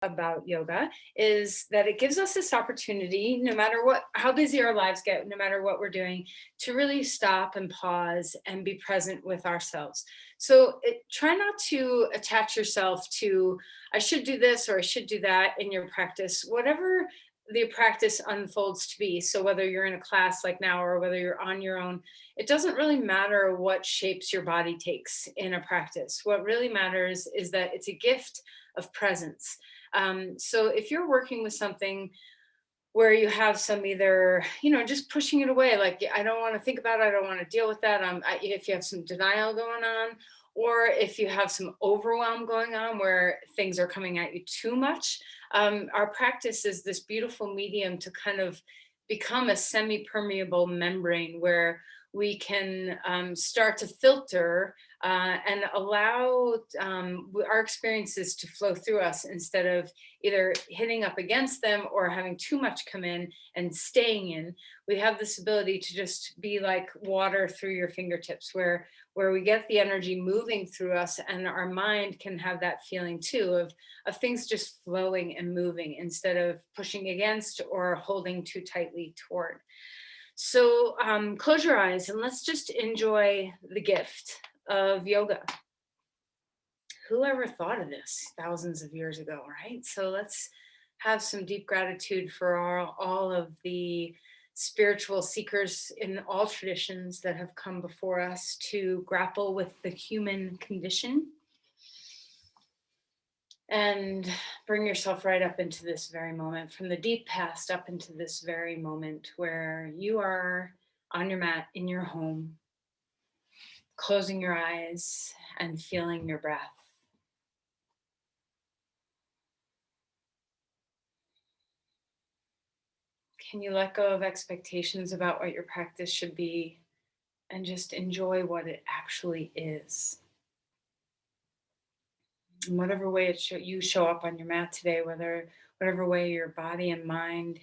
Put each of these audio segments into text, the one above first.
about yoga is that it gives us this opportunity, no matter what, how busy our lives get, no matter what we're doing, to really stop and pause and be present with ourselves. So try not to attach yourself to, I should do this or I should do that in your practice, whatever the practice unfolds to be. So whether you're in a class like now or whether you're on your own, it doesn't really matter what shapes your body takes in a practice. What really matters is that it's a gift of presence. So if you're working with something where you have some either, just pushing it away, like, I don't want to think about it, I don't want to deal with that. If you have some denial going on, or if you have some overwhelm going on where things are coming at you too much, our practice is this beautiful medium to kind of become a semi-permeable membrane where we can start to filter and allow our experiences to flow through us instead of either hitting up against them or having too much come in and staying in. We have this ability to just be like water through your fingertips, where we get the energy moving through us, and our mind can have that feeling too of things just flowing and moving instead of pushing against or holding too tightly toward. So close your eyes and let's just enjoy the gift of yoga. Who ever thought of this thousands of years ago, right? So let's have some deep gratitude for all of the spiritual seekers in all traditions that have come before us to grapple with the human condition, and bring yourself right up into this very moment, from the deep past up into this very moment where you are on your mat in your home, closing your eyes and feeling your breath. Can you let go of expectations about what your practice should be and just enjoy what it actually is? In whatever way you show up on your mat today, whatever way your body and mind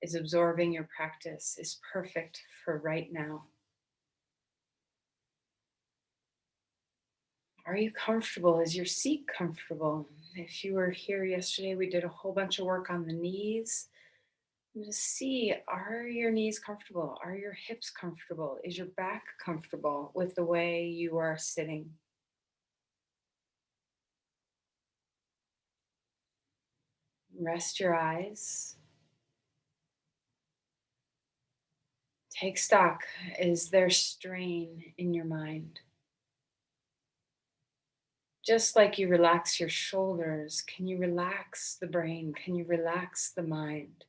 is absorbing your practice, is perfect for right now. Are you comfortable? Is your seat comfortable? If you were here yesterday, we did a whole bunch of work on the knees. And just see, are your knees comfortable? Are your hips comfortable? Is your back comfortable with the way you are sitting? Rest your eyes. Take stock. Is there strain in your mind? Just like you relax your shoulders, can you relax the brain? Can you relax the mind?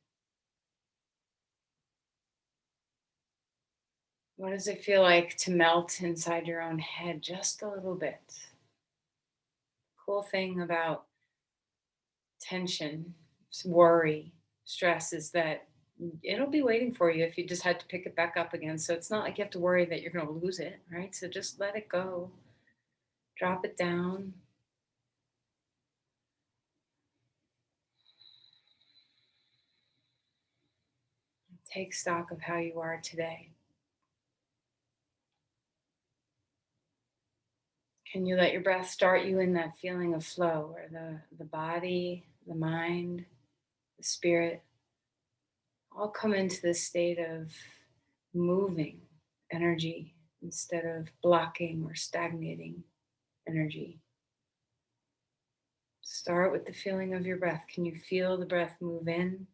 What does it feel like to melt inside your own head just a little bit? Cool thing about tension, worry, stress is that it'll be waiting for you if you just had to pick it back up again. So it's not like you have to worry that you're going to lose it, right? So just let it go, drop it down. Take stock of how you are today. Can you let your breath start you in that feeling of flow where the body, the mind, the spirit all come into this state of moving energy instead of blocking or stagnating energy? Start with the feeling of your breath. Can you feel the breath move in?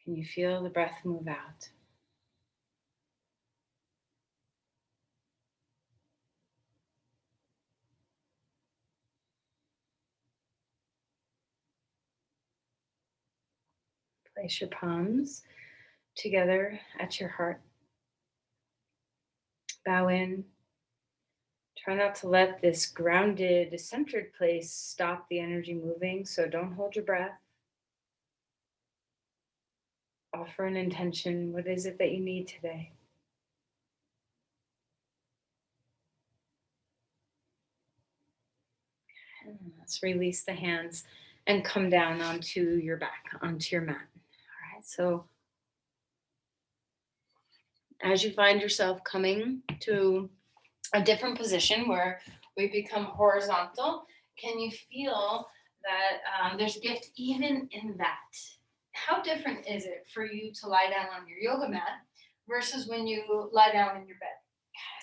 Can you feel the breath move out? Place your palms together at your heart. Bow in. Try not to let this grounded, centered place stop the energy moving, so don't hold your breath. Offer an intention. What is it that you need today? And let's release the hands and come down onto your back, onto your mat. All right, so as you find yourself coming to a different position where we become horizontal, can you feel that there's a gift even in that. How different is it for you to lie down on your yoga mat versus when you lie down in your bed?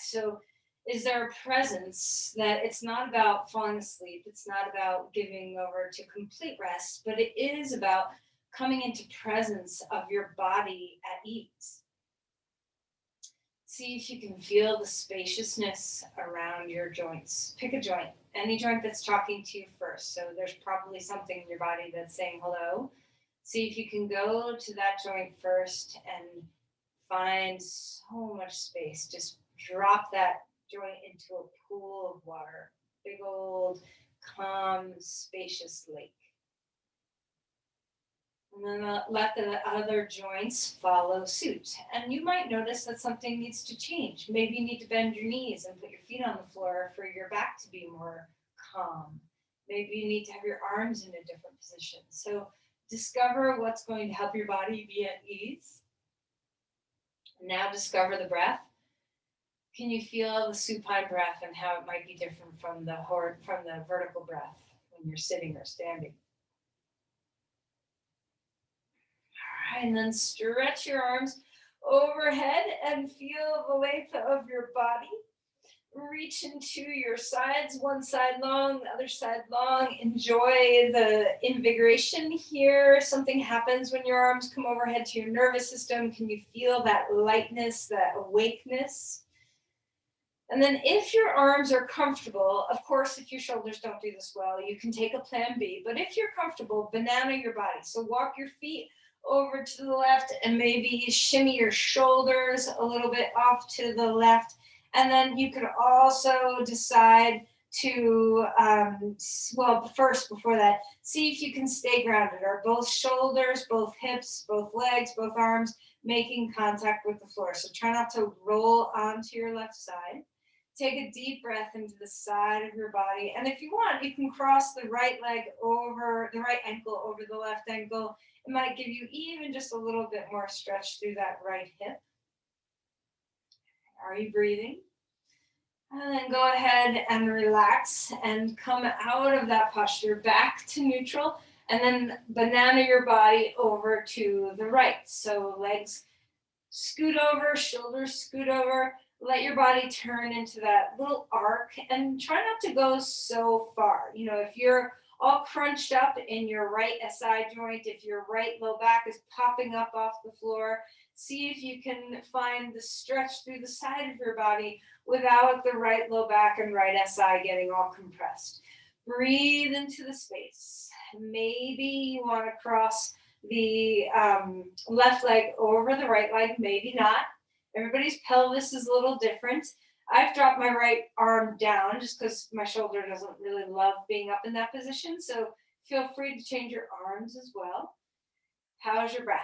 So, is there a presence that it's not about falling asleep, it's not about giving over to complete rest, but it is about coming into presence of your body at ease? See if you can feel the spaciousness around your joints. Pick a joint, any joint that's talking to you first. So there's probably something in your body that's saying hello. See if you can go to that joint first and find so much space. Just drop that joint into a pool of water, big old, calm, spacious lake. And then let the other joints follow suit. And you might notice that something needs to change. Maybe you need to bend your knees and put your feet on the floor for your back to be more calm. Maybe you need to have your arms in a different position. So discover what's going to help your body be at ease. Now discover the breath. Can you feel the supine breath and how it might be different from the vertical breath when you're sitting or standing? All right, and then stretch your arms overhead and feel the length of your body. Reach into your sides, one side long, the other side long. Enjoy the invigoration here. Something happens when your arms come overhead to your nervous system. Can you feel that lightness, that awakeness? And then if your arms are comfortable, of course, if your shoulders don't do this well, you can take a plan B. But if you're comfortable, banana your body. So walk your feet over to the left and maybe shimmy your shoulders a little bit off to the left. And then you could also decide to, first before that, see if you can stay grounded. Are both shoulders, both hips, both legs, both arms making contact with the floor? So try not to roll onto your left side. Take a deep breath into the side of your body. And if you want, you can cross the right leg over, the right ankle over the left ankle. It might give you even just a little bit more stretch through that right hip. Are you breathing? And then go ahead and relax and come out of that posture back to neutral. And then banana your body over to the right. So legs scoot over, shoulders scoot over. Let your body turn into that little arc and try not to go so far. You know, if you're all crunched up in your right SI joint, if your right low back is popping up off the floor, see if you can find the stretch through the side of your body without the right low back and right SI getting all compressed. Breathe into the space. Maybe you want to cross the left leg over the right leg, maybe not. Everybody's pelvis is a little different. I've dropped my right arm down just because my shoulder doesn't really love being up in that position. So feel free to change your arms as well. How's your breath?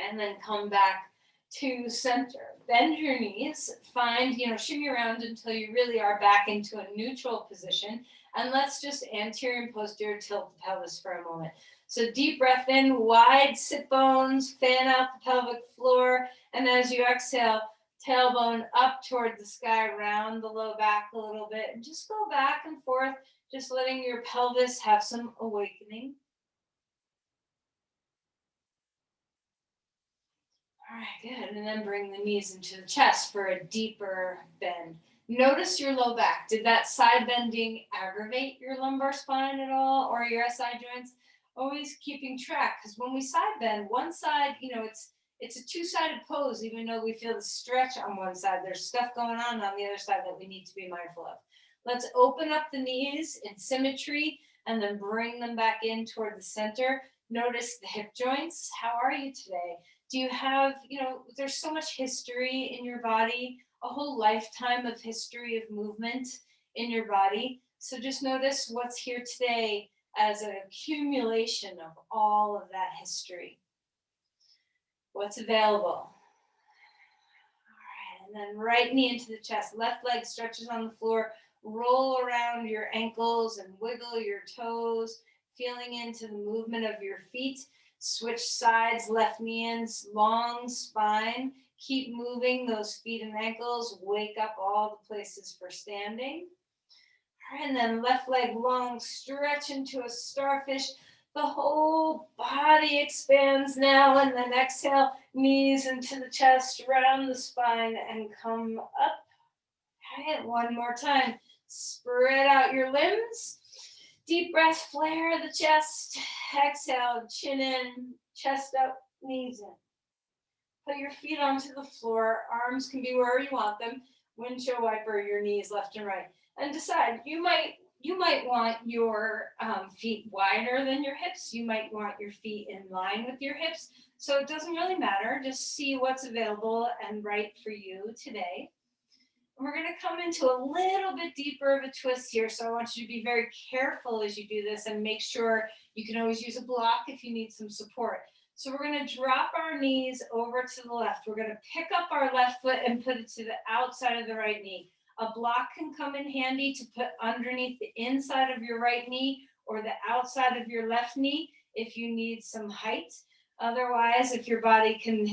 And then come back to center. Bend your knees. Find, shimmy around until you really are back into a neutral position. And let's just anterior and posterior tilt the pelvis for a moment. So deep breath in, wide sit bones, fan out the pelvic floor. And as you exhale, tailbone up toward the sky, round the low back a little bit. And just go back and forth, just letting your pelvis have some awakening. All right, good. And then bring the knees into the chest for a deeper bend. Notice your low back. Did that side bending aggravate your lumbar spine at all or your SI joints? Always keeping track, because when we side bend, one side, it's a two-sided pose, even though we feel the stretch on one side. There's stuff going on the other side that we need to be mindful of. Let's open up the knees in symmetry and then bring them back in toward the center. Notice the hip joints. How are you today? Do you have, there's so much history in your body, a whole lifetime of history of movement in your body. So just notice what's here today as an accumulation of all of that history. What's available? All right, and then right knee into the chest, left leg stretches on the floor, roll around your ankles and wiggle your toes, feeling into the movement of your feet. Switch sides, left knee in, long spine. Keep moving those feet and ankles. Wake up all the places for standing. And then left leg long, stretch into a starfish. The whole body expands now. And then exhale, knees into the chest, round the spine, and come up. And one more time. Spread out your limbs. Deep breath, flare the chest. Exhale, chin in, chest up, knees in. Put your feet onto the floor. Arms can be wherever you want them. Windshield wiper your knees left and right. And decide, you might want your feet wider than your hips. You might want your feet in line with your hips. So it doesn't really matter. Just see what's available and right for you today. And we're going to come into a little bit deeper of a twist here. So I want you to be very careful as you do this and make sure you can always use a block if you need some support. So we're going to drop our knees over to the left. We're going to pick up our left foot and put it to the outside of the right knee. A block can come in handy to put underneath the inside of your right knee or the outside of your left knee if you need some height. Otherwise, if your body can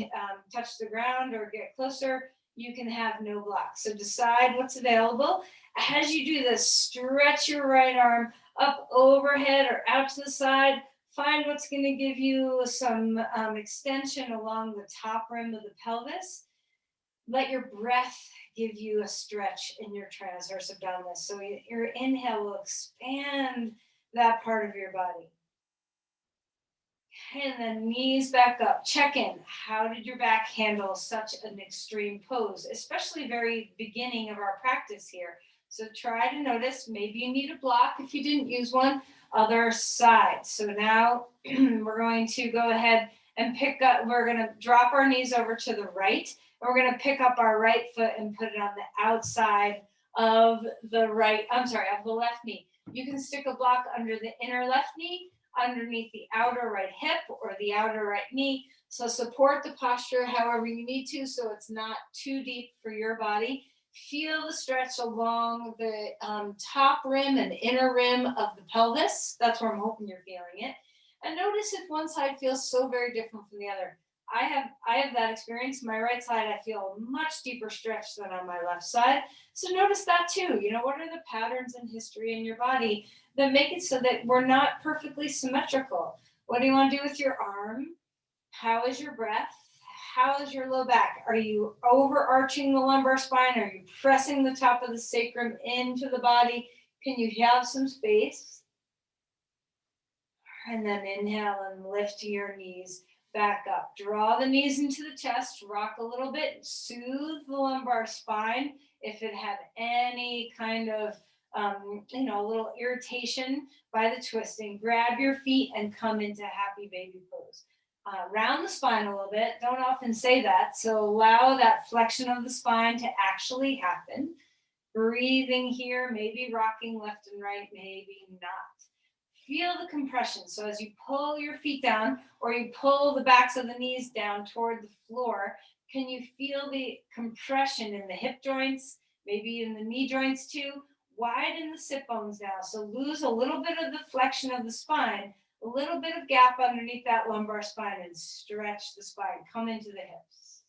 touch the ground or get closer, you can have no block. So decide what's available. As you do this, stretch your right arm up overhead or out to the side. Find what's going to give you some extension along the top rim of the pelvis. Let your breath give you a stretch in your transverse abdominis. So your inhale will expand that part of your body. And then knees back up. Check in. How did your back handle such an extreme pose, especially very beginning of our practice here? So try to notice, maybe you need a block if you didn't use one. Other side. So now we're going to go ahead and pick up, we're going to drop our knees over to the right. And we're going to pick up our right foot and put it on the outside of the of the left knee. You can stick a block under the inner left knee, underneath the outer right hip or the outer right knee. So support the posture however you need to so it's not too deep for your body. Feel the stretch along the top rim and inner rim of the pelvis. That's where I'm hoping you're feeling it. And notice if one side feels so very different from the other. I have that experience. My right side, I feel a much deeper stretch than on my left side. So notice that too. You know, what are the patterns in history in your body that make it so that we're not perfectly symmetrical? What do you want to do with your arm? How is your breath? How is your low back? Are you overarching the lumbar spine? Are you pressing the top of the sacrum into the body? Can you have some space? And then inhale and lift your knees back up. Draw the knees into the chest, rock a little bit, soothe the lumbar spine. If it had any kind of, a little irritation by the twisting, grab your feet and come into happy baby pose. Round the spine a little bit. Don't often say that. So allow that flexion of the spine to actually happen. Breathing here, maybe rocking left and right, maybe not. Feel the compression. So as you pull your feet down or you pull the backs of the knees down toward the floor, can you feel the compression in the hip joints, maybe in the knee joints too? Widen the sit bones now. So lose a little bit of the flexion of the spine, a little bit of gap underneath that lumbar spine and stretch the spine. Come into the hips.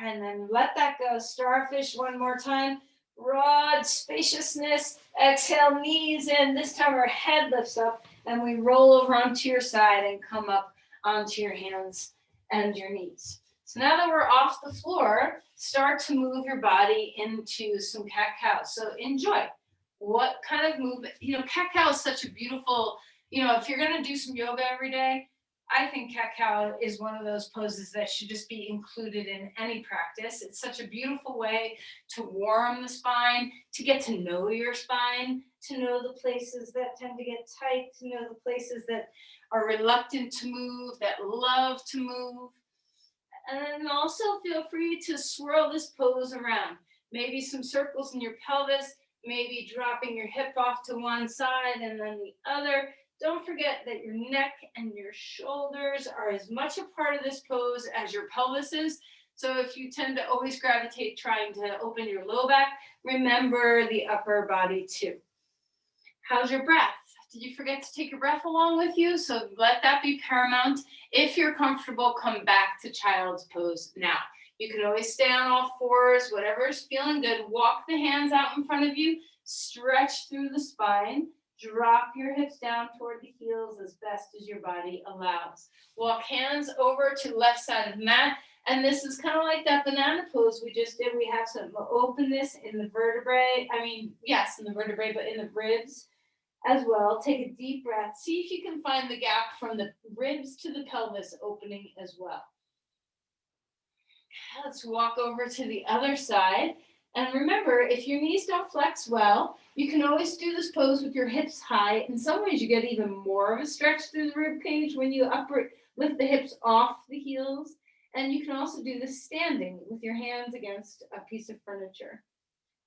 And then let that go. Starfish one more time. Broad spaciousness. Exhale, knees in. This time our head lifts up and we roll over onto your side and come up onto your hands and your knees. So now that we're off the floor, start to move your body into some cat-cow. So enjoy. What kind of movement? Cat-cow is such a beautiful, if you're going to do some yoga every day, I think cat-cow is one of those poses that should just be included in any practice. It's such a beautiful way to warm the spine, to get to know your spine, to know the places that tend to get tight, to know the places that are reluctant to move, that love to move. And then also feel free to swirl this pose around. Maybe some circles in your pelvis, maybe dropping your hip off to one side and then the other. Don't forget that your neck and your shoulders are as much a part of this pose as your pelvis is. So if you tend to always gravitate trying to open your low back, remember the upper body too. How's your breath? Did you forget to take your breath along with you? So let that be paramount. If you're comfortable, come back to child's pose now. You can always stay on all fours, whatever's feeling good. Walk the hands out in front of you. Stretch through the spine. Drop your hips down toward the heels as best as your body allows. Walk hands over to left side of mat. And this is kind of like that banana pose we just did. We have some openness in the vertebrae. I mean, yes, in the vertebrae, but in the ribs as well. Take a deep breath. See if you can find the gap from the ribs to the pelvis opening as well. Let's walk over to the other side. And remember, if your knees don't flex well, you can always do this pose with your hips high. In some ways, you get even more of a stretch through the rib cage when you lift the hips off the heels. And you can also do this standing with your hands against a piece of furniture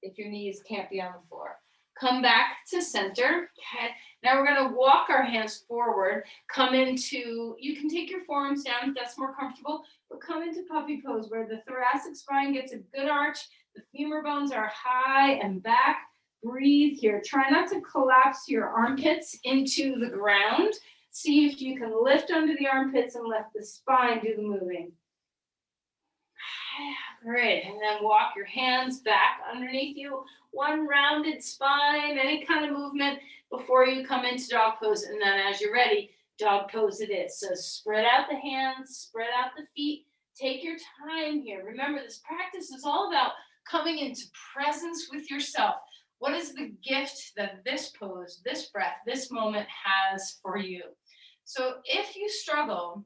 if your knees can't be on the floor. Come back to center. Okay. Now we're going to walk our hands forward. Come into, you can take your forearms down if that's more comfortable, but come into puppy pose where the thoracic spine gets a good arch. The femur bones are high and back. Breathe here. Try not to collapse your armpits into the ground. See if you can lift under the armpits and let the spine do the moving. Great, and then walk your hands back underneath you. One rounded spine, any kind of movement before you come into dog pose. And then as you're ready, dog pose it is. So spread out the hands, spread out the feet. Take your time here. Remember, this practice is all about coming into presence with yourself. What is the gift that this pose, this breath, this moment has for you? So if you struggle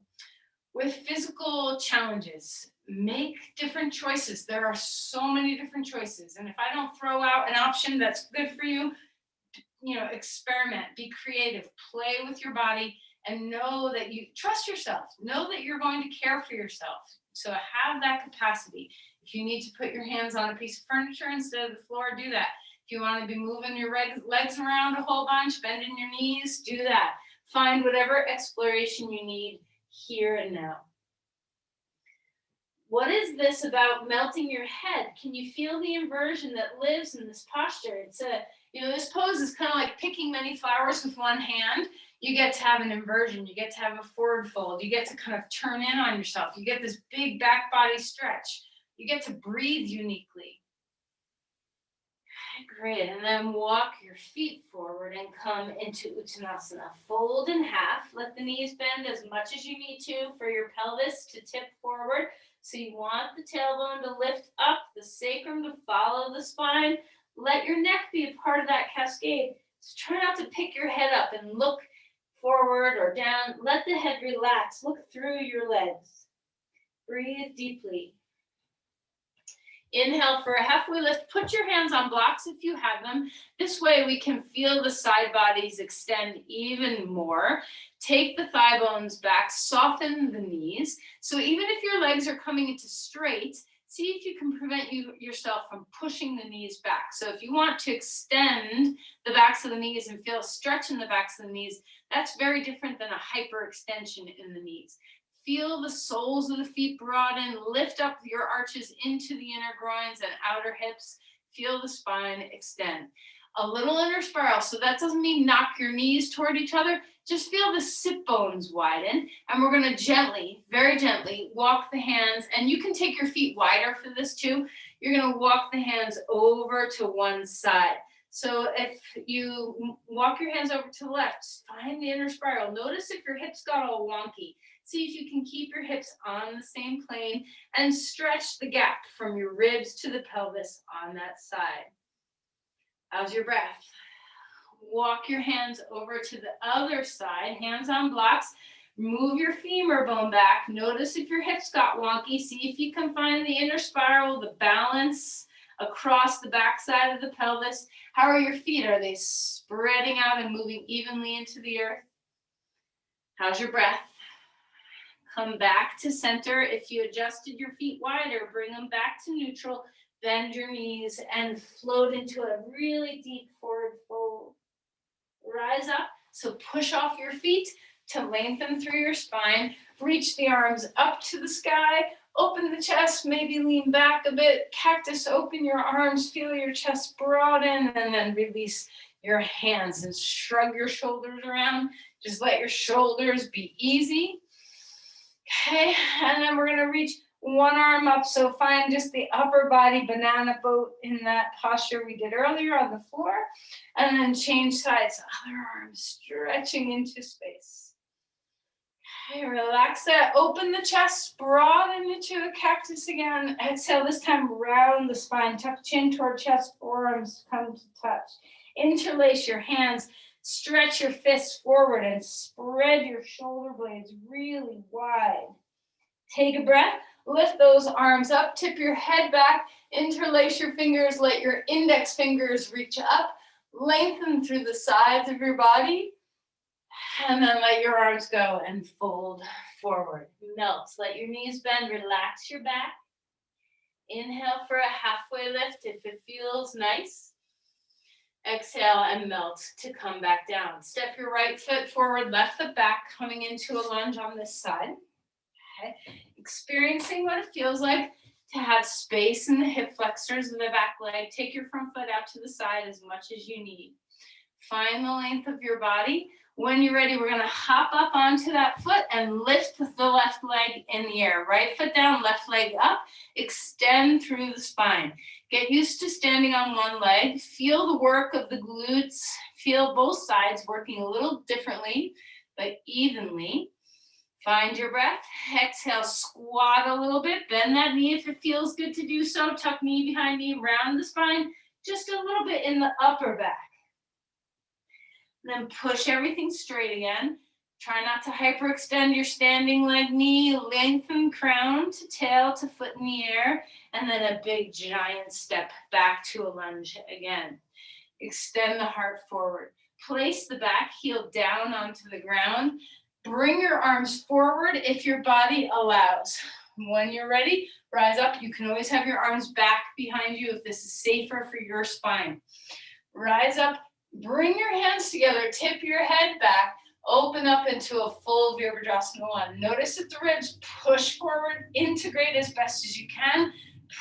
with physical challenges, make different choices. There are so many different choices. And if I don't throw out an option that's good for you, experiment, be creative, play with your body, and know that you trust yourself. Know that you're going to care for yourself. So have that capacity. If you need to put your hands on a piece of furniture instead of the floor, do that. If you want to be moving your legs around a whole bunch, bending your knees, do that. Find whatever exploration you need here and now. What is this about melting your head? Can you feel the inversion that lives in this posture? It's this pose is kind of like picking many flowers with one hand. You get to have an inversion. You get to have a forward fold. You get to kind of turn in on yourself. You get this big back body stretch. You get to breathe uniquely. Great, and then walk your feet forward and come into Uttanasana. Fold in half. Let the knees bend as much as you need to for your pelvis to tip forward. So you want the tailbone to lift up, the sacrum to follow the spine. Let your neck be a part of that cascade. So try not to pick your head up and look forward or down. Let the head relax. Look through your legs. Breathe deeply. Inhale for a halfway lift. Put your hands on blocks if you have them. This way we can feel the side bodies extend even more. Take the thigh bones back, soften the knees. So even if your legs are coming into straight, see if you can prevent yourself from pushing the knees back. So if you want to extend the backs of the knees and feel a stretch in the backs of the knees, that's very different than a hyperextension in the knees. Feel the soles of the feet broaden, lift up your arches into the inner groins and outer hips. Feel the spine extend. A little inner spiral, so that doesn't mean knock your knees toward each other. Just feel the sit bones widen. And we're gonna gently, very gently, walk the hands, and you can take your feet wider for this too. You're gonna walk the hands over to one side. So if you walk your hands over to the left, find the inner spiral. Notice if your hips got all wonky. See if you can keep your hips on the same plane and stretch the gap from your ribs to the pelvis on that side. How's your breath? Walk your hands over to the other side, hands on blocks. Move your femur bone back. Notice if your hips got wonky. See if you can find the inner spiral, the balance across the backside of the pelvis. How are your feet? Are they spreading out and moving evenly into the earth? How's your breath? Come back to center. If you adjusted your feet wider, bring them back to neutral. Bend your knees and float into a really deep forward fold. Rise up. So push off your feet to lengthen through your spine. Reach the arms up to the sky. Open the chest, maybe lean back a bit. Cactus, open your arms, feel your chest broaden, and then release your hands and shrug your shoulders around. Just let your shoulders be easy. Okay, and then we're gonna reach one arm up. So find just the upper body banana boat in that posture we did earlier on the floor. And then change sides, other arm stretching into space. Okay, relax that, open the chest, broaden into a cactus again. Exhale, this time round the spine, tuck chin toward chest, forearms come to touch. Interlace your hands, stretch your fists forward and spread your shoulder blades really wide. Take a breath, lift those arms up, tip your head back, interlace your fingers, let your index fingers reach up, lengthen through the sides of your body, and then let your arms go and fold forward. Melt, let your knees bend, relax your back. Inhale for a halfway lift if it feels nice. Exhale and melt to come back down. Step your right foot forward, left foot back, coming into a lunge on this side. Okay. Experiencing what it feels like to have space in the hip flexors of the back leg. Take your front foot out to the side as much as you need. Find the length of your body. When you're ready, we're gonna hop up onto that foot and lift the left leg in the air. Right foot down, left leg up. Extend through the spine. Get used to standing on one leg. Feel the work of the glutes. Feel both sides working a little differently, but evenly. Find your breath. Exhale, squat a little bit. Bend that knee if it feels good to do so. Tuck knee behind knee, round the spine. Just a little bit in the upper back. Then push everything straight again. Try not to hyperextend your standing leg knee. Lengthen crown to tail to foot in the air. And then a big giant step back to a lunge again. Extend the heart forward. Place the back heel down onto the ground. Bring your arms forward if your body allows. When you're ready, rise up. You can always have your arms back behind you if this is safer for your spine. Rise up, bring your hands together, tip your head back, open up into a full Virabhadrasana 1. Notice that the ribs push forward, integrate as best as you can.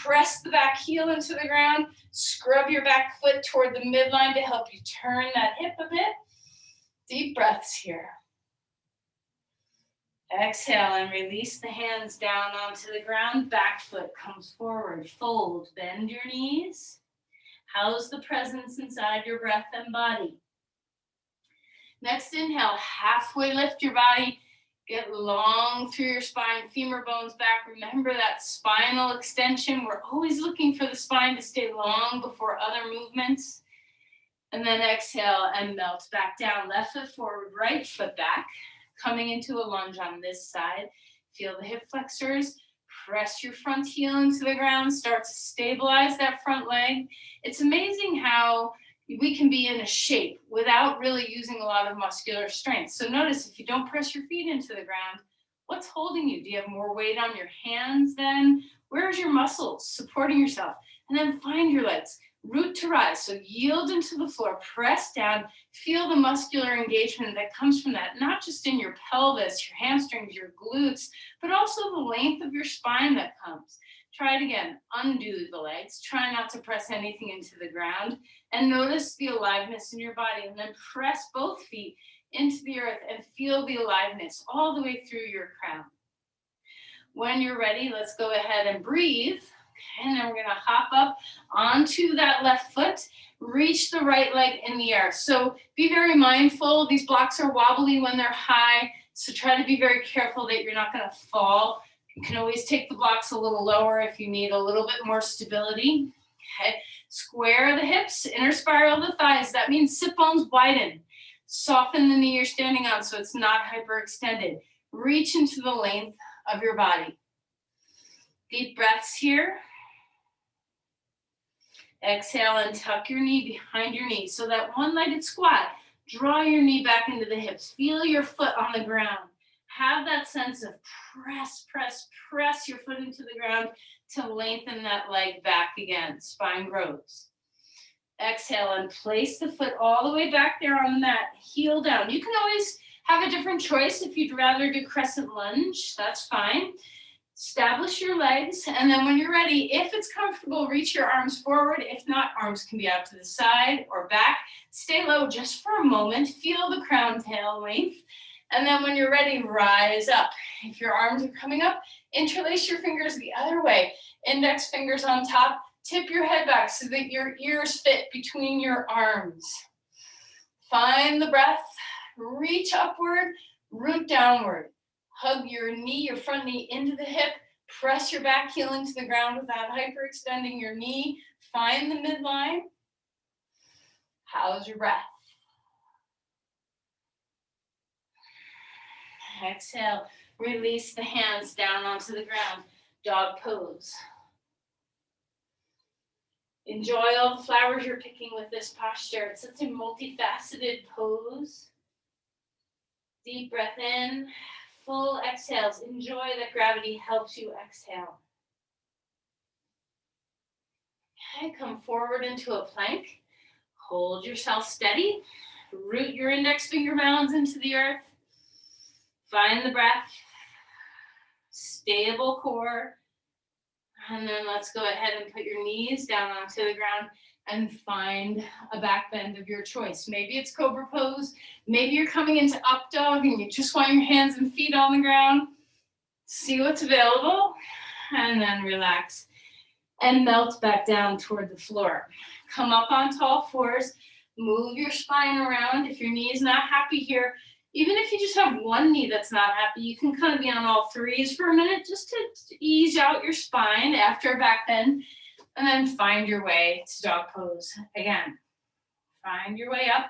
Press the back heel into the ground, scrub your back foot toward the midline to help you turn that hip a bit. Deep breaths here. Exhale and release the hands down onto the ground. Back foot comes forward. Fold, bend your knees. House the presence inside your breath and body. Next inhale, halfway lift your body. Get long through your spine, femur bones back. Remember that spinal extension. We're always looking for the spine to stay long before other movements. And then exhale and melt back down. Left foot forward, right foot back. Coming into a lunge on this side. Feel the hip flexors. Press your front heel into the ground. Start to stabilize that front leg. It's amazing how we can be in a shape without really using a lot of muscular strength. So notice if you don't press your feet into the ground, what's holding you? Do you have more weight on your hands then? Where's your muscles supporting yourself? And then find your legs. Root to rise, so yield into the floor, press down, feel the muscular engagement that comes from that, not just in your pelvis, your hamstrings, your glutes, but also the length of your spine that comes. Try it again, undo the legs, try not to press anything into the ground, and notice the aliveness in your body, and then press both feet into the earth and feel the aliveness all the way through your crown. When you're ready, let's go ahead and breathe. And then we're going to hop up onto that left foot, reach the right leg in the air. So be very mindful. These blocks are wobbly when they're high, so try to be very careful that you're not going to fall. You can always take the blocks a little lower if you need a little bit more stability. Okay. Square the hips, inner spiral the thighs. That means sit bones widen. Soften the knee you're standing on so it's not hyperextended. Reach into the length of your body. Deep breaths here. Exhale and tuck your knee behind your knee. So that one-legged squat, draw your knee back into the hips. Feel your foot on the ground. Have that sense of press, press, press your foot into the ground to lengthen that leg back again. Spine grows. Exhale and place the foot all the way back there on the mat. Heel down. You can always have a different choice if you'd rather do crescent lunge. That's fine. Establish your legs, and then when you're ready, if it's comfortable, reach your arms forward. If not, arms can be out to the side or back. Stay low just for a moment. Feel the crown tail length, And then when you're ready, rise up. If your arms are coming up, interlace your fingers the other way. Index fingers on top. Tip your head back so that your ears fit between your arms. Find the breath. Reach upward, root downward. Hug your knee, your front knee into the hip. Press your back heel into the ground without hyperextending your knee. Find the midline. How's your breath? Exhale, release the hands down onto the ground. Dog pose. Enjoy all the flowers you're picking with this posture. It's such a multifaceted pose. Deep breath in, full exhales. Enjoy that gravity helps you exhale. Okay, come forward into a plank. Hold yourself steady. Root your index finger mounds into the earth. Find the breath. Stable core. And then let's go ahead and put your knees down onto the ground and find a back bend of your choice. Maybe it's cobra pose. Maybe you're coming into up dog and you just want your hands and feet on the ground. See what's available and then relax and melt back down toward the floor. Come up on tall fours. Move your spine around. If your knee is not happy here, even if you just have one knee that's not happy, you can kind of be on all threes for a minute just to ease out your spine after a back bend, and then find your way to dog pose again. Find your way up.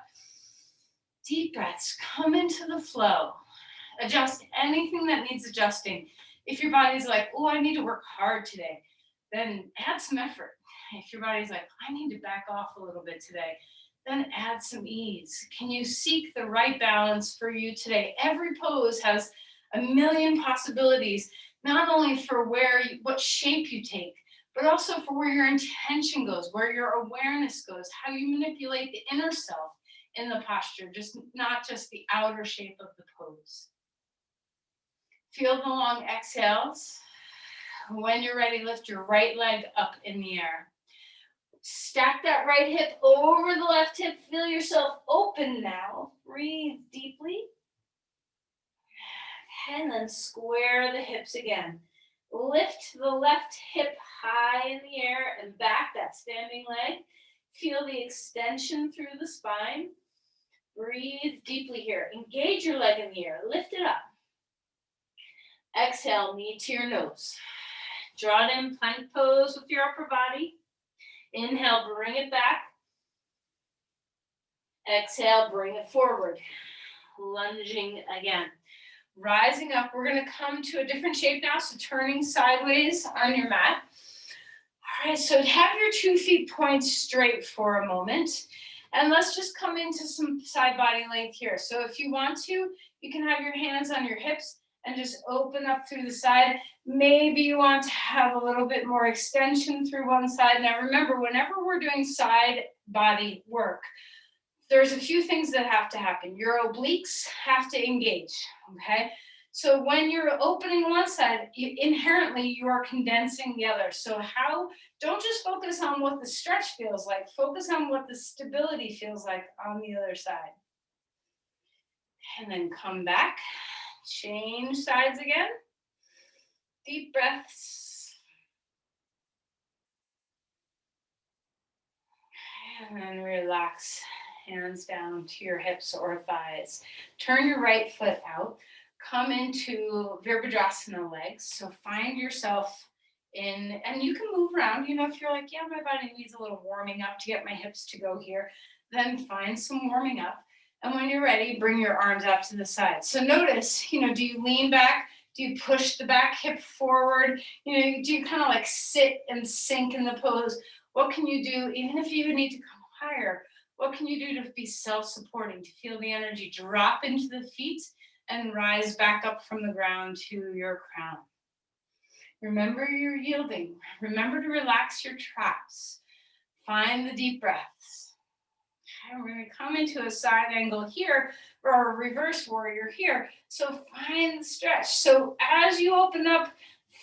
Deep breaths. Come into the flow. Adjust anything that needs adjusting. If your body's like, oh, I need to work hard today, then add some effort. If your body's like, I need to back off a little bit today, then add some ease. Can you seek the right balance for you today? Every pose has a million possibilities, not only for what shape you take, but also for where your intention goes, where your awareness goes, how you manipulate the inner self in the posture, not just the outer shape of the pose. Feel the long exhales. When you're ready, lift your right leg up in the air. Stack that right hip over the left hip. Feel yourself open now. Breathe deeply. And then square the hips again. Lift the left hip high in the air and back, that standing leg. Feel the extension through the spine. Breathe deeply here. Engage your leg in the air. Lift it up. Exhale, knee to your nose. Draw it in, plank pose with your upper body. Inhale, bring it back. Exhale, bring it forward. Lunging again. Rising up, we're going to come to a different shape now, so turning sideways on your mat. All right, so have your 2 feet point straight for a moment. And let's just come into some side body length here. So if you want to, you can have your hands on your hips and just open up through the side. Maybe you want to have a little bit more extension through one side. Now remember, whenever we're doing side body work, there's a few things that have to happen. Your obliques have to engage, okay? So when you're opening one side, inherently you are condensing the other. So don't just focus on what the stretch feels like, focus on what the stability feels like on the other side. And then come back. Change sides again. Deep breaths. And then relax. Hands down to your hips or thighs. Turn your right foot out. Come into Virabhadrasana legs. So find yourself in, and you can move around. If you're like, yeah, my body needs a little warming up to get my hips to go here, then find some warming up. And when you're ready, bring your arms out to the side. So notice, do you lean back? Do you push the back hip forward? Do you kind of like sit and sink in the pose? What can you do, even if you need to come higher? What can you do to be self-supporting, to feel the energy drop into the feet and rise back up from the ground to your crown? Remember you're yielding. Remember to relax your traps. Find the deep breaths. And we're going to come into a side angle here or a reverse warrior here. So find the stretch. So as you open up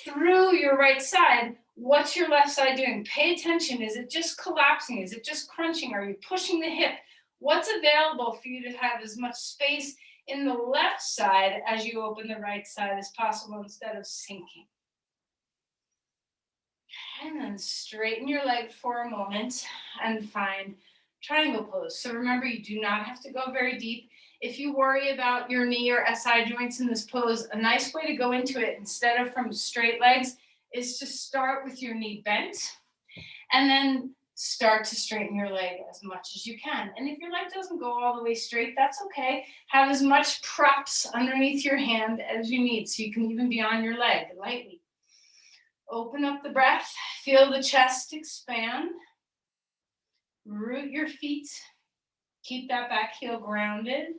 through your right side, what's your left side doing? Pay attention. Is it just collapsing? Is it just crunching? Are you pushing the hip? What's available for you to have as much space in the left side as you open the right side as possible instead of sinking. And then straighten your leg for a moment and find triangle pose. So remember, you do not have to go very deep. If you worry about your knee or SI joints in this pose, a nice way to go into it instead of from straight legs is to start with your knee bent and then start to straighten your leg as much as you can. And if your leg doesn't go all the way straight, that's okay. Have as much props underneath your hand as you need, so you can even be on your leg lightly. Open up the breath, feel the chest expand. Root your feet, keep that back heel grounded.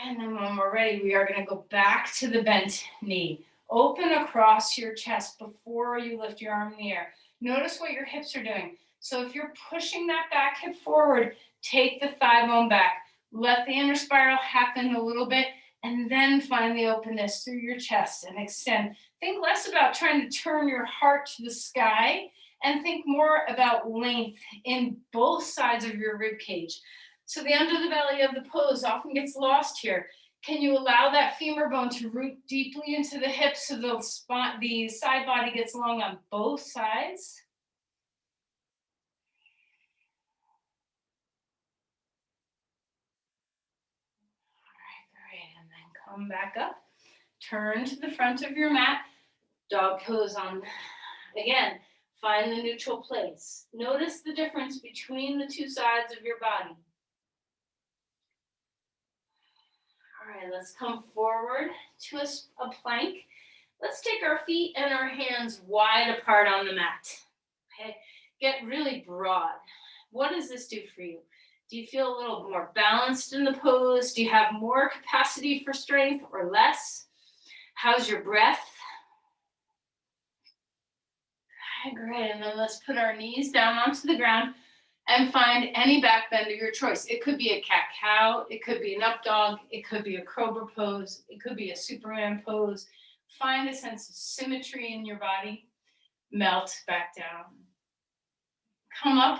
And then when we're ready, we are going to go back to the bent knee. Open across your chest before you lift your arm in the air. Notice what your hips are doing. So if you're pushing that back hip forward, take the thigh bone back. Let the inner spiral happen a little bit, and then find the openness through your chest and extend. Think less about trying to turn your heart to the sky and think more about length in both sides of your rib cage. So the under the belly of the pose often gets lost here. Can you allow that femur bone to root deeply into the hips so the side body gets long on both sides? All right, great. And then come back up. Turn to the front of your mat. Dog pose on. Again, find the neutral place. Notice the difference between the two sides of your body. All right, let's come forward to a plank. Let's take our feet and our hands wide apart on the mat. Okay, get really broad. What does this do for you? Do you feel a little more balanced in the pose? Do you have more capacity for strength or less? How's your breath? Okay, great. And then let's put our knees down onto the ground and find any back bend of your choice. It could be a cat-cow, it could be an up dog, it could be a cobra pose, it could be a Superman pose. Find a sense of symmetry in your body. Melt back down. Come up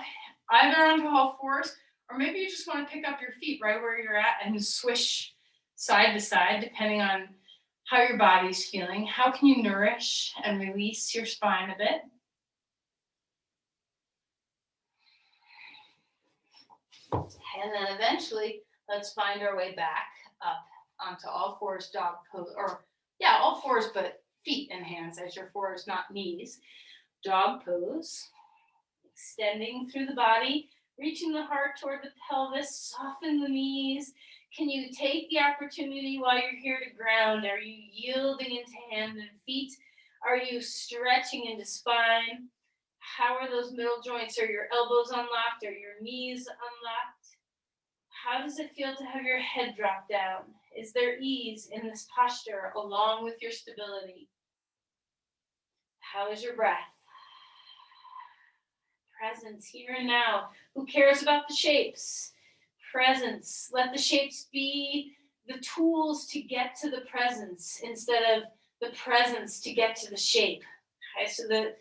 either onto all fours, or maybe you just want to pick up your feet right where you're at and swish side to side, depending on how your body's feeling. How can you nourish and release your spine a bit? And then eventually, let's find our way back up onto all fours, dog pose, or yeah, all fours, but feet and hands as your fours, not knees. Dog pose, extending through the body, reaching the heart toward the pelvis, soften the knees. Can you take the opportunity while you're here to ground? Are you yielding into hands and feet? Are you stretching into spine? How are those middle joints? Are your elbows unlocked? Are your knees unlocked? How does it feel to have your head drop down? Is there ease in this posture along with your stability? How is your breath? Presence here and now. Who cares about the shapes? Presence. Let the shapes be the tools to get to the presence instead of the presence to get to the shape. Okay, so the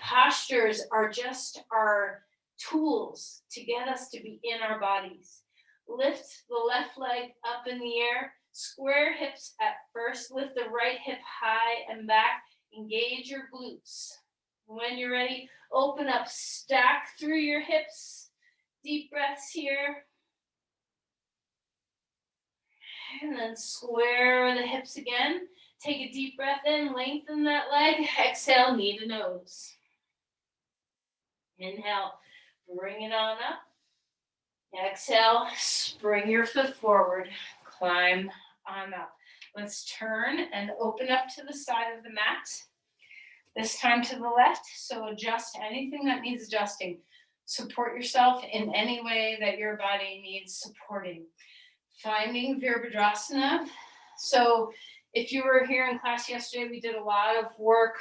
postures are just our tools to get us to be in our bodies. Lift the left leg up in the air. Square hips at first. Lift the right hip high and back. Engage your glutes. When you're ready, open up, stack through your hips. Deep breaths here. And then square the hips again. Take a deep breath in, lengthen that leg. Exhale, knee to nose. Inhale, bring it on up. Exhale, spring your foot forward, climb on up. Let's turn and open up to the side of the mat. This time to the left, so adjust anything that needs adjusting. Support yourself in any way that your body needs supporting. Finding Virabhadrasana. So if you were here in class yesterday, we did a lot of work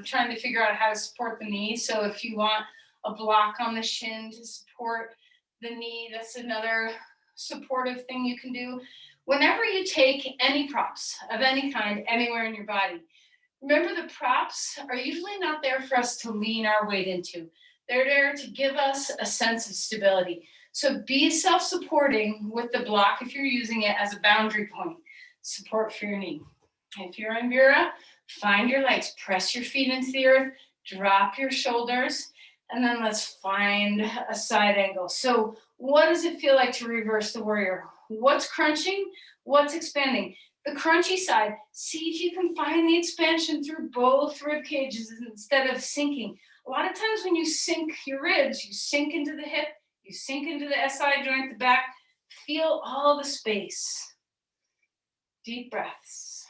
trying to figure out how to support the knee. So if you want a block on the shin to support the knee, that's another supportive thing you can do. Whenever you take any props of any kind anywhere in your body, remember the props are usually not there for us to lean our weight into. They're there to give us a sense of stability. So be self-supporting with the block if you're using it as a boundary point, support for your knee. If you're in Vera, find your legs, press your feet into the earth, drop your shoulders, and then let's find a side angle. So what does it feel like to reverse the warrior? What's crunching? What's expanding? The crunchy side, see if you can find the expansion through both rib cages instead of sinking. A lot of times when you sink your ribs, you sink into the hip, you sink into the SI joint, the back, feel all the space. Deep breaths.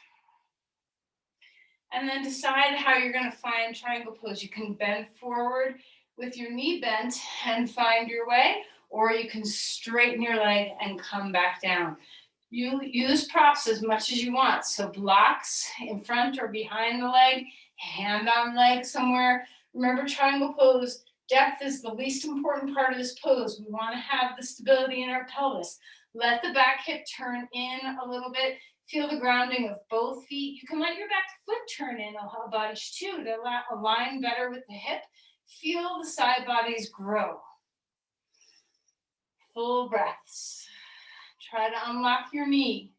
And then decide how you're going to find triangle pose. You can bend forward with your knee bent and find your way, or you can straighten your leg and come back down. You use props as much as you want. So blocks in front or behind the leg, hand on leg somewhere. Remember, triangle pose, depth is the least important part of this pose. We want to have the stability in our pelvis. Let the back hip turn in a little bit. Feel the grounding of both feet. You can let your back foot turn in a bunch too to align better with the hip. Feel the side bodies grow. Full breaths. Try to unlock your knee.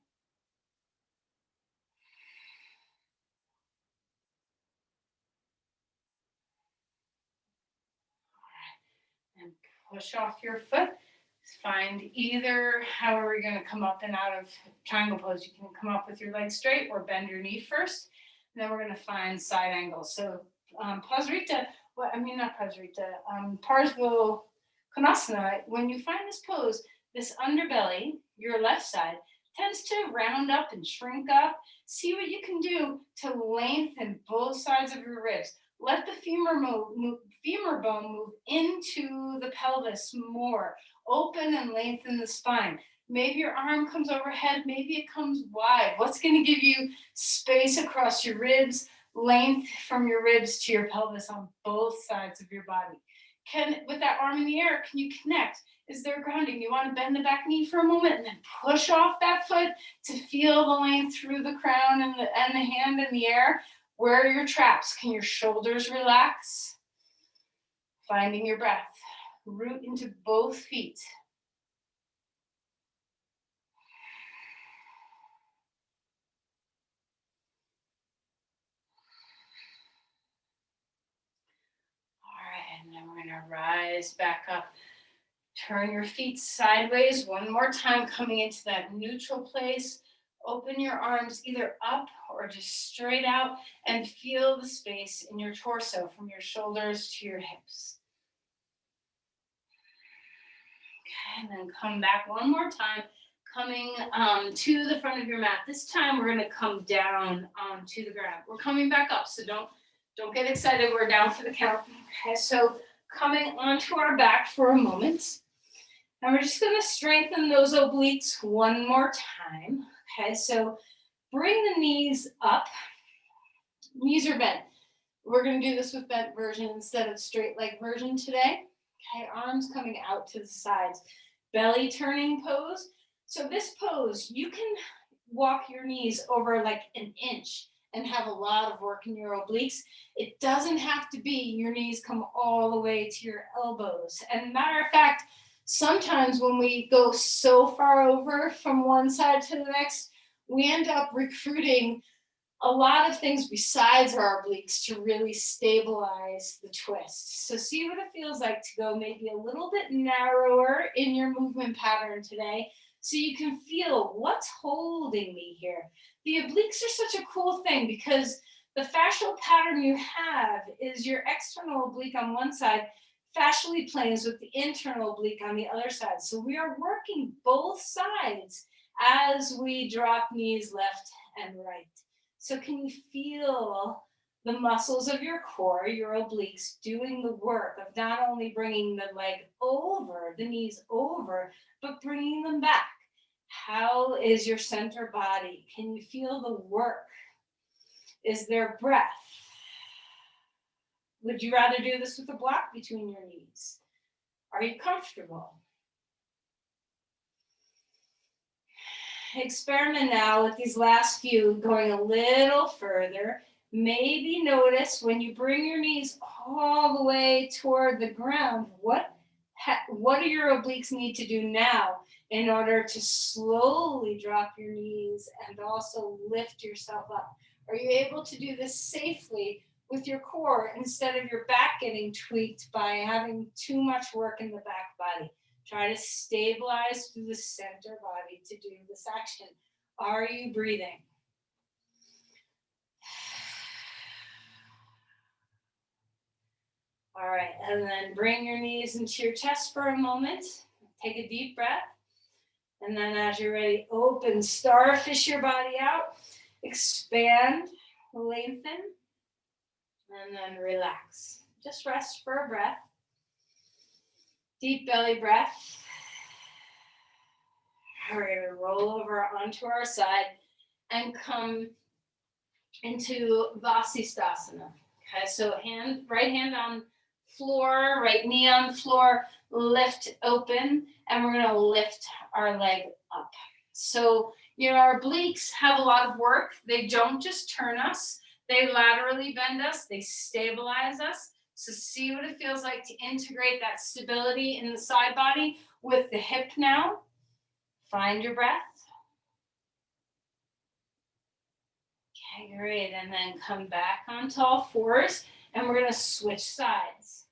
All right. And push off your foot. Find either however you're going to come up and out of triangle pose. You can come up with your legs straight or bend your knee first. And then we're going to find side angles. So Parsvarita, well, I mean not Parsvarita, Parsva Konasana, when you find this pose, this underbelly, your left side, tends to round up and shrink up. See what you can do to lengthen both sides of your ribs. Let the femur bone move into the pelvis more. Open and lengthen the spine. Maybe your arm comes overhead, maybe it comes wide. What's going to give you space across your ribs, length from your ribs to your pelvis on both sides of your body? With that arm in the air, can you connect? Is there grounding? You want to bend the back knee for a moment and then push off that foot to feel the length through the crown and the hand in the air. Where are your traps? Can your shoulders relax? Finding your breath. Root into both feet. All right, and then we're going to rise back up. Turn your feet sideways one more time, coming into that neutral place. Open your arms either up or just straight out and feel the space in your torso from your shoulders to your hips. Okay, and then come back one more time, coming to the front of your mat. This time we're going to come down to the ground. We're coming back up, so don't get excited. We're down for the count. Okay, so coming onto our back for a moment. And we're just going to strengthen those obliques one more time. Okay, so bring the knees up. Knees are bent. We're going to do this with bent version instead of straight leg version today. Okay, arms coming out to the sides. Belly turning pose. So this pose, you can walk your knees over like an inch and have a lot of work in your obliques. It doesn't have to be your knees come all the way to your elbows. And matter of fact, sometimes when we go so far over from one side to the next, we end up recruiting a lot of things besides our obliques to really stabilize the twist. So see what it feels like to go maybe a little bit narrower in your movement pattern today so you can feel what's holding me here. The obliques are such a cool thing because the fascial pattern you have is your external oblique on one side fascially planes with the internal oblique on the other side. So we are working both sides as we drop knees left and right. So can you feel the muscles of your core, your obliques, doing the work of not only bringing the leg over, the knees over, but bringing them back? How is your center body? Can you feel the work? Is there breath? Would you rather do this with a block between your knees? Are you comfortable? Experiment now with these last few, going a little further. Maybe notice when you bring your knees all the way toward the ground, what What do your obliques need to do now in order to slowly drop your knees and also lift yourself up? Are you able to do this safely with your core instead of your back getting tweaked by having too much work in the back body? Try to stabilize through the center body to do this action. Are you breathing? All right, and then bring your knees into your chest for a moment. Take a deep breath. And then as you're ready, open, starfish your body out. Expand, lengthen, and then relax. Just rest for a breath. Deep belly breath. We're going to roll over onto our side and come into Vasisthasana. Okay, so right hand on floor, right knee on floor, lift open, and we're going to lift our leg up. So, our obliques have a lot of work. They don't just turn us, they laterally bend us, they stabilize us. So see what it feels like to integrate that stability in the side body with the hip now. Find your breath. Okay, great. And then come back onto all fours, and we're going to switch sides.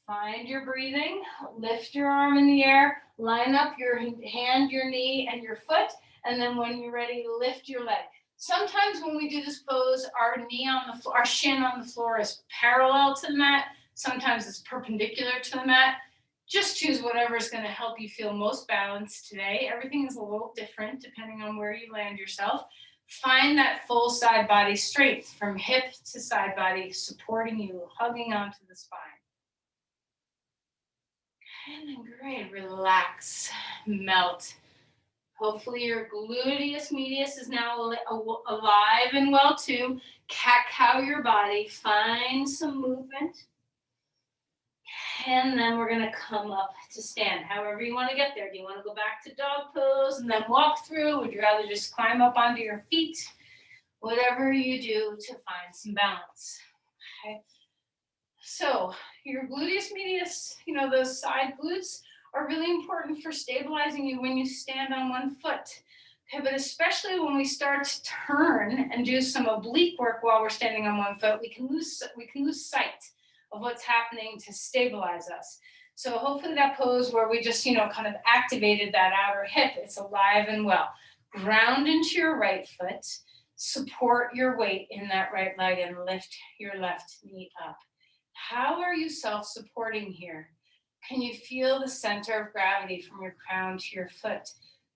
Find your breathing. Lift your arm in the air. Line up your hand, your knee, and your foot. And then when you're ready, lift your leg. Sometimes when we do this pose, our knee on the floor, our shin on the floor is parallel to the mat. Sometimes it's perpendicular to the mat. Just choose whatever is going to help you feel most balanced today. Everything is a little different depending on where you land yourself. Find that full side body strength from hip to side body, supporting you, hugging onto the spine. And then great, relax, melt. Hopefully your gluteus medius is now alive and well too. Cat-cow your body, find some movement. And then we're gonna come up to stand, however you wanna get there. Do you wanna go back to dog pose and then walk through? Would you rather just climb up onto your feet? Whatever you do to find some balance, okay? So your gluteus medius, those side glutes are really important for stabilizing you when you stand on one foot. Okay, but especially when we start to turn and do some oblique work while we're standing on one foot, we can lose sight of what's happening to stabilize us. So hopefully that pose where we just, kind of activated that outer hip, it's alive and well. Ground into your right foot, support your weight in that right leg and lift your left knee up. How are you self-supporting here? Can you feel the center of gravity from your crown to your foot?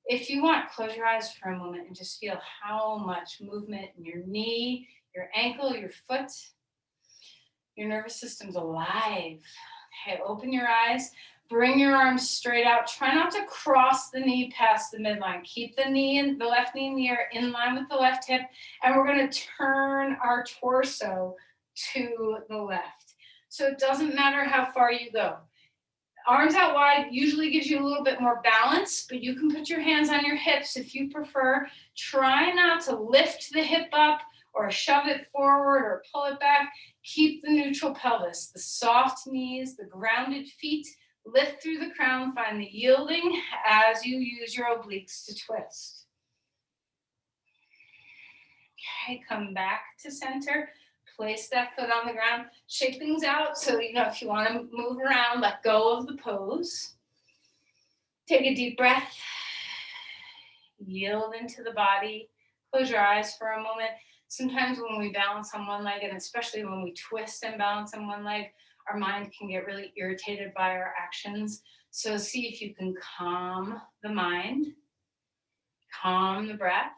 If you want, close your eyes for a moment and just feel how much movement in your knee, your ankle, your foot. Your nervous system's alive. Okay, open your eyes, bring your arms straight out. Try not to cross the knee past the midline. Keep the left knee in the air in line with the left hip, and we're gonna turn our torso to the left. So it doesn't matter how far you go. Arms out wide usually gives you a little bit more balance, but you can put your hands on your hips if you prefer. Try not to lift the hip up or shove it forward or pull it back. Keep the neutral pelvis, the soft knees, the grounded feet. Lift through the crown, find the yielding as you use your obliques to twist. Okay, come back to center. Place that foot on the ground. Shake things out. So, if you want to move around, let go of the pose. Take a deep breath. Yield into the body. Close your eyes for a moment. Sometimes when we balance on one leg, and especially when we twist and balance on one leg, our mind can get really irritated by our actions. So see if you can calm the mind, calm the breath,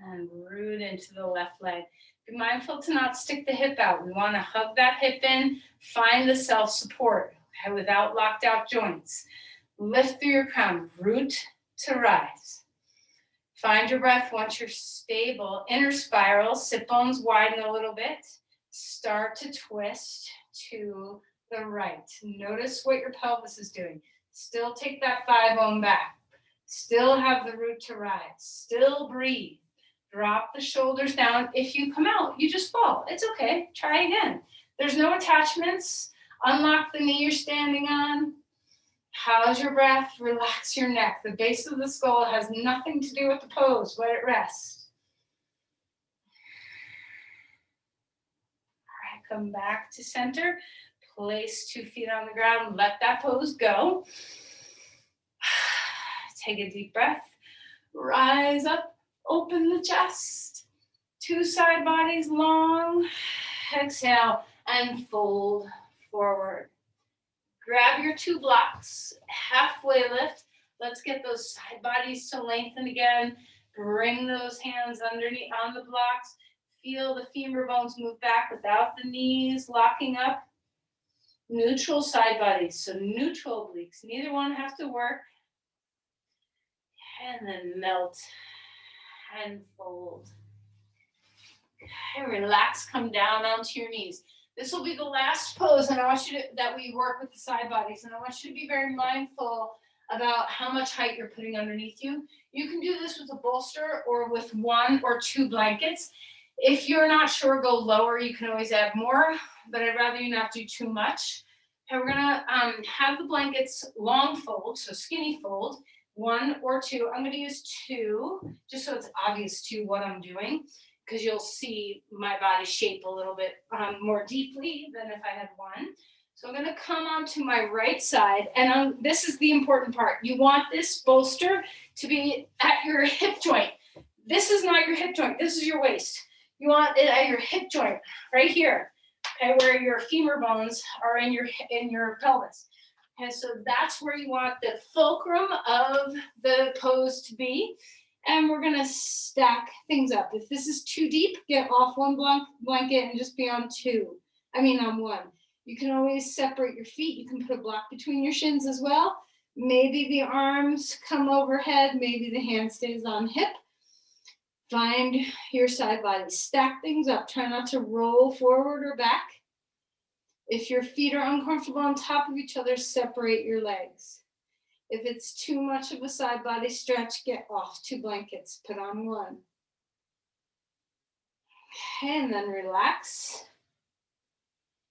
and then root into the left leg. Be mindful to not stick the hip out. We want to hug that hip in, find the self-support, okay, without locked out joints. Lift through your crown, root to rise. Find your breath once you're stable. Inner spiral, sit bones widen a little bit. Start to twist to the right. Notice what your pelvis is doing. Still take that thigh bone back. Still have the root to rise. Still breathe. Drop the shoulders down. If you come out, you just fall. It's okay. Try again. There's no attachments. Unlock the knee you're standing on. How's your breath? Relax your neck. The base of the skull has nothing to do with the pose. Let it rest. All right, come back to center. Place 2 feet on the ground. Let that pose go. Take a deep breath. Rise up. Open the chest. 2 side bodies long. Exhale and fold forward. Grab your 2 blocks, halfway lift. Let's get those side bodies to lengthen again. Bring those hands underneath on the blocks. Feel the femur bones move back without the knees locking up. Neutral side bodies, so neutral obliques. Neither one has to work. And then melt and fold. And relax, come down onto your knees. This will be the last pose, and I want you to, that we work with the side bodies, and I want you to be very mindful about how much height you're putting underneath you. You can do this with a bolster or with 1 or 2 blankets. If you're not sure, go lower. You can always add more, but I'd rather you not do too much. And we're gonna have the blankets long fold, so skinny fold, 1 or 2. I'm gonna use 2, just so it's obvious to what I'm doing, because you'll see my body shape a little bit more deeply than if I had 1. So I'm gonna come onto my right side, and this is the important part. You want this bolster to be at your hip joint. This is not your hip joint, this is your waist. You want it at your hip joint, right here, okay, where your femur bones are in your pelvis. And so that's where you want the fulcrum of the pose to be. And we're gonna stack things up. If this is too deep, get off 1 blanket and just be on 1. You can always separate your feet. You can put a block between your shins as well. Maybe the arms come overhead, maybe the hand stays on hip. Find your side body, stack things up. Try not to roll forward or back. If your feet are uncomfortable on top of each other, separate your legs. If it's too much of a side body stretch, get off 2 blankets, put on 1. Okay, and then relax.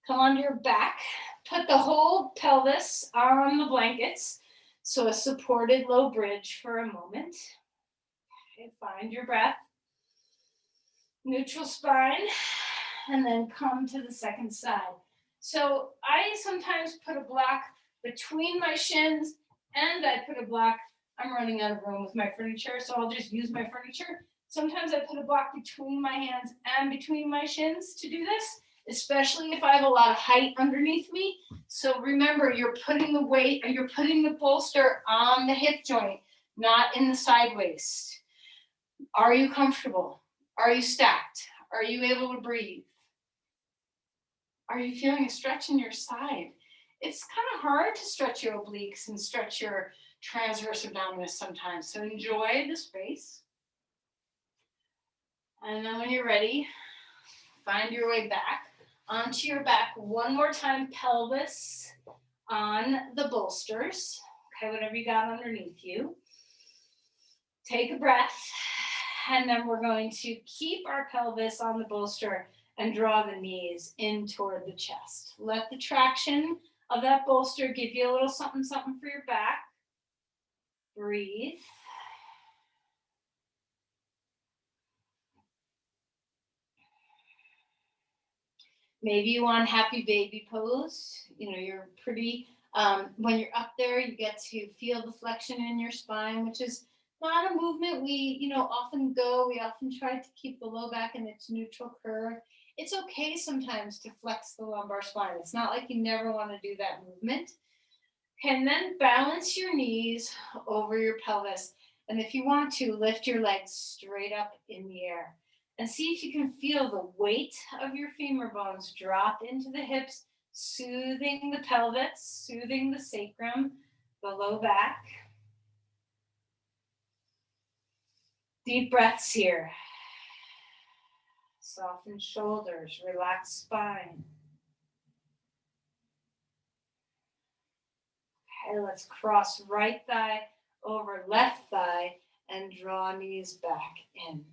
Come onto your back. Put the whole pelvis on the blankets. So a supported low bridge for a moment. Okay, find your breath. Neutral spine, and then come to the second side. So I sometimes put a block between my shins, and I put a block, I'm running out of room with my furniture, so I'll just use my furniture. Sometimes I put a block between my hands and between my shins to do this, especially if I have a lot of height underneath me. So remember, you're putting the weight, or you're putting the bolster on the hip joint, not in the side waist. Are you comfortable? Are you stacked? Are you able to breathe? Are you feeling a stretch in your side? It's kind of hard to stretch your obliques and stretch your transverse abdominis sometimes, so enjoy the space. And then when you're ready, find your way back onto your back. 1 more time, pelvis on the bolsters. Okay, whatever you got underneath you. Take a breath, and then we're going to keep our pelvis on the bolster and draw the knees in toward the chest. Let the traction of that bolster give you a little something, something for your back. Breathe. Maybe you want happy baby pose. You know, you're pretty, when you're up there, you get to feel the flexion in your spine, which is not a movement we, often we often try to keep the low back in its neutral curve. It's okay sometimes to flex the lumbar spine. It's not like you never want to do that movement. And then balance your knees over your pelvis. And if you want to, lift your legs straight up in the air. And see if you can feel the weight of your femur bones drop into the hips, soothing the pelvis, soothing the sacrum, the low back. Deep breaths here. Soften shoulders, relax spine. Okay, let's cross right thigh over left thigh and draw knees back in.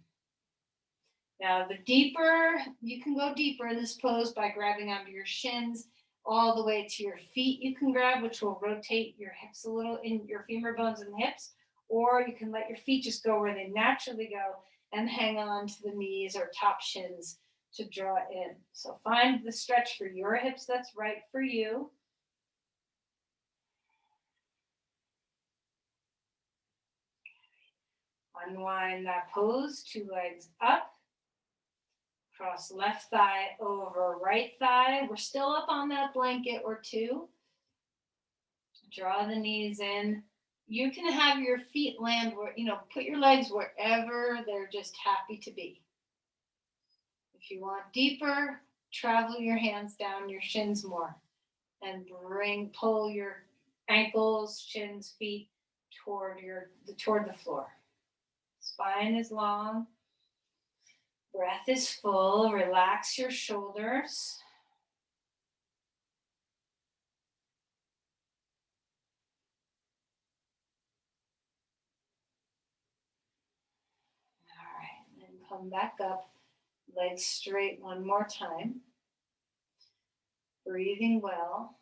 Now, you can go deeper in this pose by grabbing onto your shins all the way to your feet you can grab, which will rotate your hips a little in your femur bones and hips, or you can let your feet just go where they naturally go and hang on to the knees or top shins to draw in. So find the stretch for your hips that's right for you. Unwind that pose, 2 legs up. Cross left thigh over right thigh. We're still up on that blanket or two. Draw the knees in. You can have your feet land where, put your legs wherever they're just happy to be. If you want deeper, travel your hands down your shins more and pull your ankles, shins, feet toward the floor. Spine is long. Breath is full. Relax your shoulders. All right, and then come back up. Legs straight one more time. Breathing well.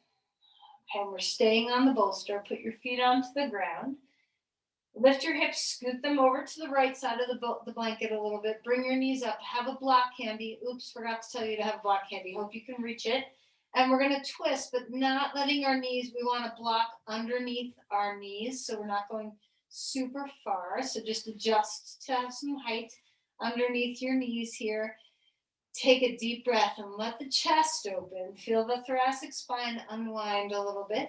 Okay, we're staying on the bolster. Put your feet onto the ground. Lift your hips, scoot them over to the right side of the blanket a little bit. Bring your knees up. Have a block handy. Oops, forgot to tell you to have a block handy. Hope you can reach it. And we're going to twist, but not letting our knees, we want to block underneath our knees. So we're not going super far. So just adjust to have some height underneath your knees here. Take a deep breath and let the chest open. Feel the thoracic spine unwind a little bit.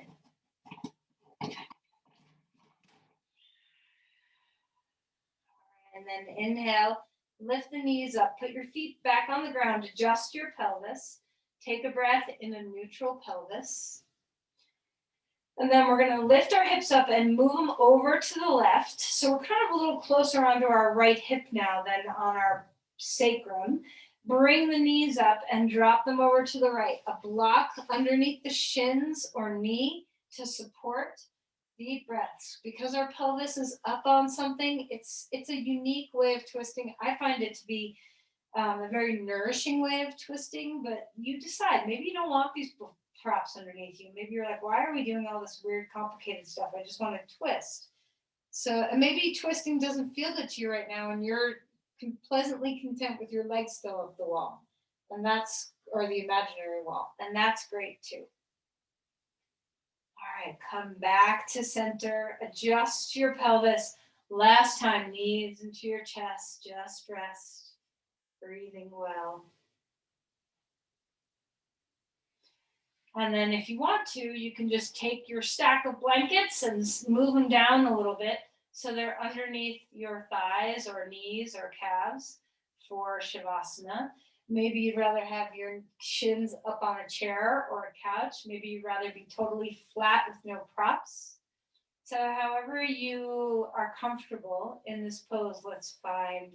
And then inhale, lift the knees up, put your feet back on the ground, adjust your pelvis. Take a breath in a neutral pelvis. And then we're going to lift our hips up and move them over to the left. So we're kind of a little closer onto our right hip now than on our sacrum. Bring the knees up and drop them over to the right. A block underneath the shins or knee to support. Deep breaths. Because our pelvis is up on something, it's a unique way of twisting. I find it to be a very nourishing way of twisting, but you decide. Maybe you don't want these props underneath you. Maybe you're like, why are we doing all this weird, complicated stuff? I just want to twist. So maybe twisting doesn't feel good to you right now, and you're pleasantly content with your legs still up the wall, or the imaginary wall, and that's great too. All right, come back to center, adjust your pelvis. Last time, knees into your chest, just rest, breathing well. And then if you want to, you can just take your stack of blankets and move them down a little bit so they're underneath your thighs or knees or calves for Shavasana. Maybe you'd rather have your shins up on a chair or a couch. Maybe you'd rather be totally flat with no props. So however you are comfortable in this pose, let's find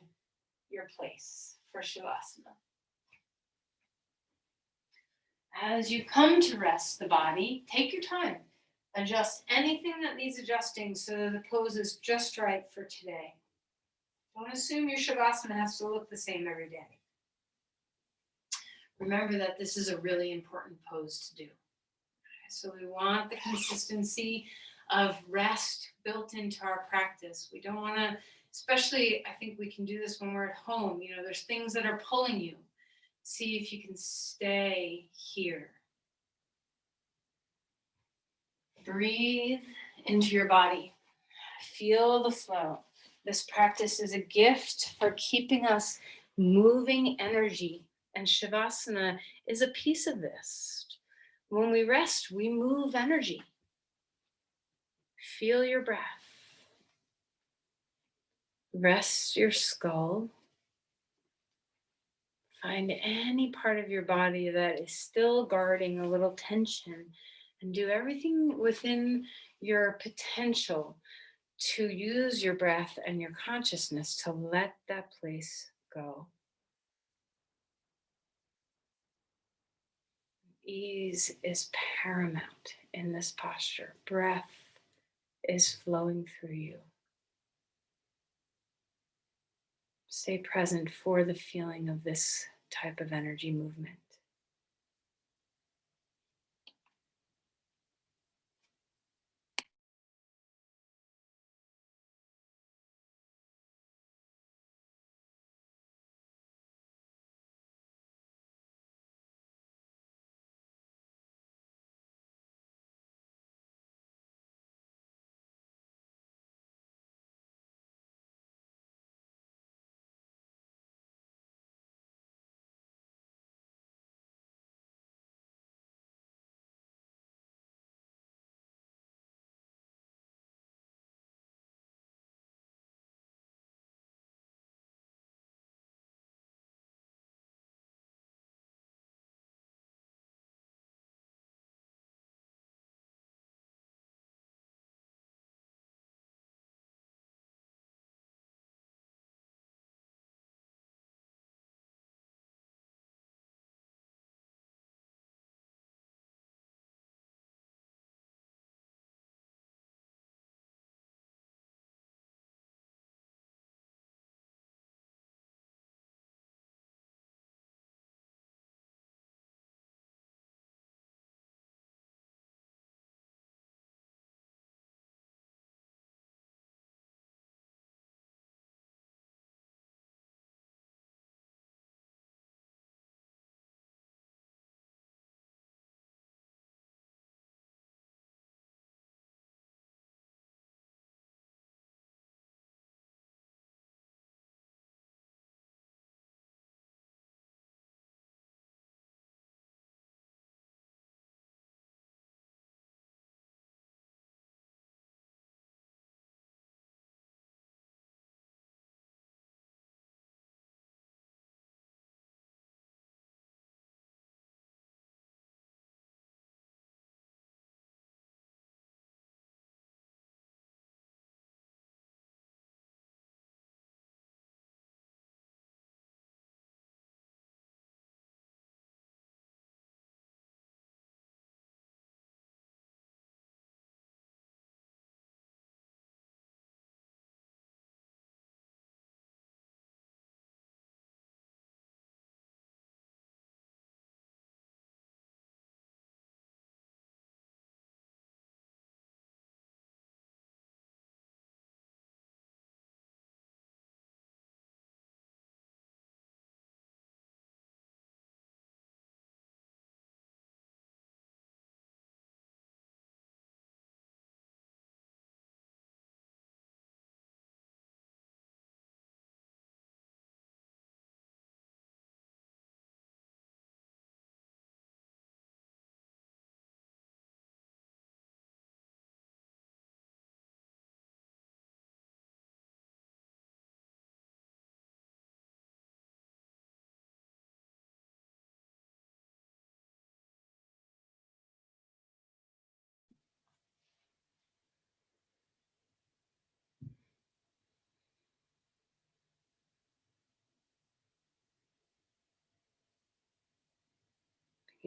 your place for Shavasana. As you come to rest the body, take your time. Adjust anything that needs adjusting so that the pose is just right for today. Don't assume your Shavasana has to look the same every day. Remember that this is a really important pose to do. So we want the consistency of rest built into our practice. We don't want to, especially, I think we can do this when we're at home. There's things that are pulling you. See if you can stay here. Breathe into your body. Feel the flow. This practice is a gift for keeping us moving energy, and Shavasana is a piece of this. When we rest, we move energy. Feel your breath. Rest your skull. Find any part of your body that is still guarding a little tension, and do everything within your potential to use your breath and your consciousness to let that place go. Ease is paramount in this posture. Breath is flowing through you. Stay present for the feeling of this type of energy movement.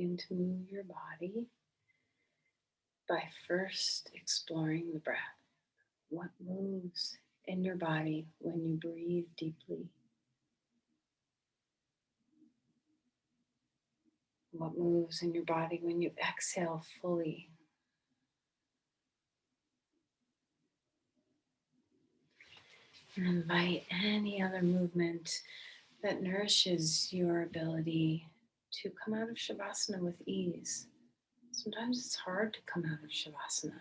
begin to move your body by first exploring the breath. What moves in your body when you breathe deeply? What moves in your body when you exhale fully? And invite any other movement that nourishes your ability to come out of Shavasana with ease. Sometimes it's hard to come out of Shavasana.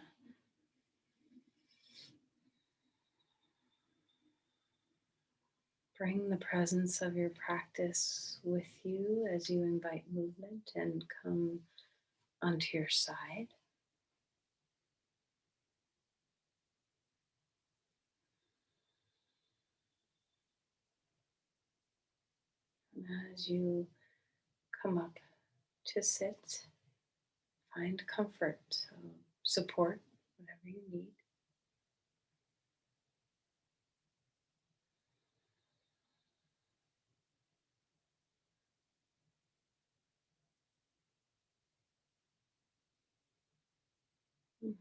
Bring the presence of your practice with you as you invite movement and come onto your side. And as you come up to sit, find comfort, support, whatever you need.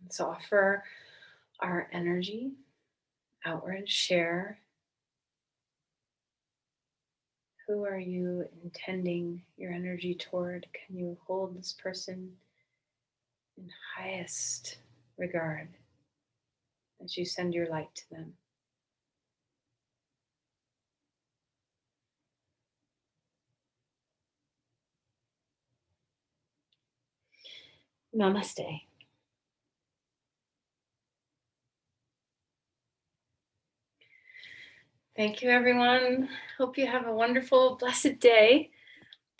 Let's offer our energy outward, share. Who are you intending your energy toward? Can you hold this person in highest regard as you send your light to them? Namaste. Thank you, everyone. Hope you have a wonderful, blessed day.